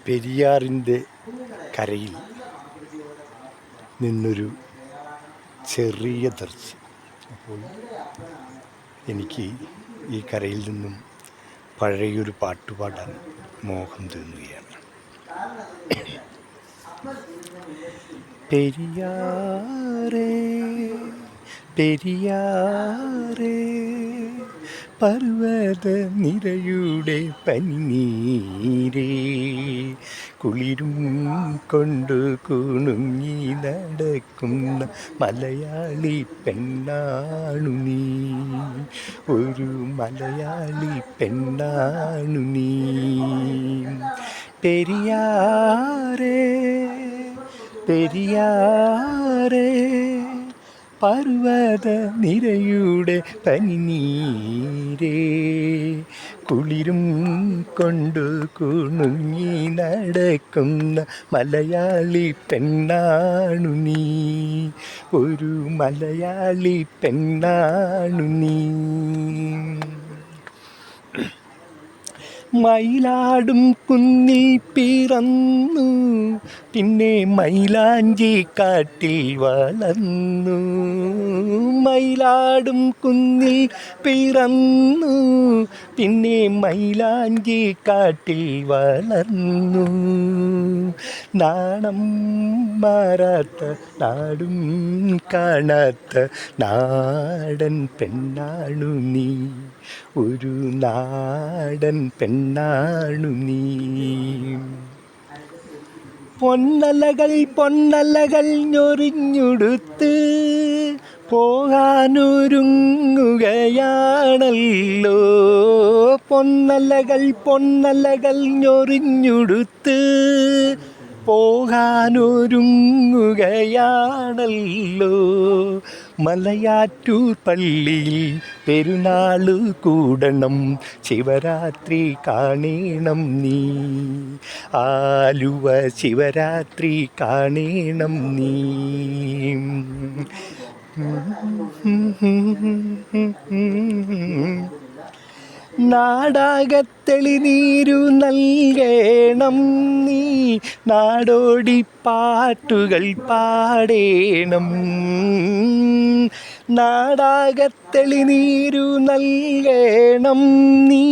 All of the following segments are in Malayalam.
പെരിയാറിൻ്റെ കരയിൽ നിന്നൊരു ചെറിയ ദർശനം. അപ്പോൾ എനിക്ക് ഈ കരയിൽ നിന്നും പഴയൊരു പാട്ടുപാടാൻ മോഹം തോന്നുകയാണ്. പെരിയാറേ പെരിയാറേ പർവ്വത നിരയുടെ പനിനീരേ, കുളിരും കൊണ്ട് കുണുങ്ങി നടക്കുന്ന മലയാളി പെണ്ണാണു നീ, ഒരു മലയാളി പെണ്ണാണു നീ. പെരിയാറേ പെരിയാറേ പർവ്വത നിരയുടെ പനിനീരേ, കുളിരും കൊണ്ട് കുണുങ്ങി നടക്കുന്ന മലയാളി പെണ്ണാണു നീ, ഒരു മലയാളി പെണ്ണാണു നീ. മയിലാടും കുന്നിൽ പിറന്നു, പിന്നെ മൈലാഞ്ചി കാട്ടിൽ വളർന്നു. മയിലാടും കുന്നിൽ പിറന്നു, പിന്നെ മൈലാഞ്ചി കാട്ടിൽ വളർന്നു. നാണം മാറാത്ത നാടും കാണാത്ത നാടൻ പെണ്ണാണു നീ, ഒരു നാടൻ പെണ്ണാണു നീ. പൊന്നലകൾ പൊന്നലകൾ ഞൊറിഞ്ഞുടുത്ത് പോകാനൊരുങ്ങുകയാണല്ലോ, പൊന്നലകൾ പൊന്നലകൾ ഞൊറിഞ്ഞുടുത്ത് പോകാനൊരുങ്ങുകയാണല്ലോ. മലയാറ്റൂർ പള്ളിയിൽ പെരുന്നാള് കൂടണം, ശിവരാത്രി കാണണം നീ, ആലുവ ശിവരാത്രി കാണണം നീ. നാടകത്തെളിനീരു നൽകണം നീ, നാടോടി പാട്ടുകൾ പാടേണം. നാടകത്തെളിനീരു നൽകണം നീ,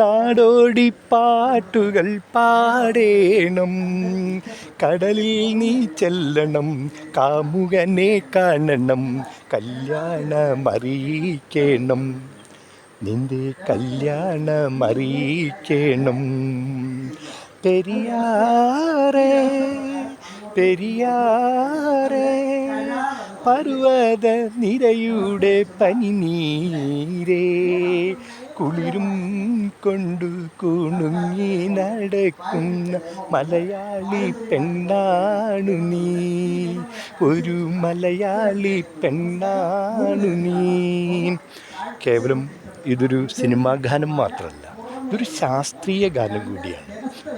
നാടോടി പാട്ടുകൾ പാടേണം. കടലിൽ നീ ചെല്ലണം, കാമുകനെ കാണണം, കല്യാണമറിയിക്കണം, നിന്റെ കല്യാണമറിയിക്കണം. പെരിയാറേ പെരിയാറേ പർവ്വത നിരയുടെ പനിനീരേ, കുളിരും കൊണ്ട് കുണുങ്ങി നടക്കുന്ന മലയാളി പെണ്ണാണു നീ, ഒരു മലയാളി പെണ്ണാണു നീ. കേവലം ഇതൊരു സിനിമാ ഗാനം മാത്രമല്ല, ഇതൊരു ശാസ്ത്രീയ ഗാനം കൂടിയാണ്.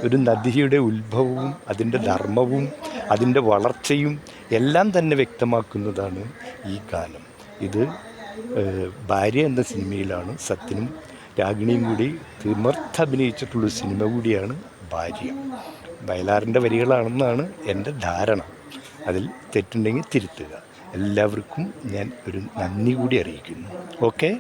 ഒരു നദിയുടെ ഉത്ഭവവും അതിൻ്റെ ധർമ്മവും അതിൻ്റെ വളർച്ചയും എല്ലാം തന്നെ വ്യക്തമാക്കുന്നതാണ് ഈ ഗാനം. ഇത് ഭാര്യ എന്ന സിനിമയിലാണ് സത്യനും രാഗിണിയും കൂടി തിമർത്ത് സിനിമ കൂടിയാണ് ഭാര്യ. വയലാറിൻ്റെ വരികളാണെന്നാണ് എൻ്റെ ധാരണ. അതിൽ തെറ്റുണ്ടെങ്കിൽ തിരുത്തുക. എല്ലാവർക്കും ഞാൻ ഒരു നന്ദി കൂടി അറിയിക്കുന്നു. ഓക്കെ.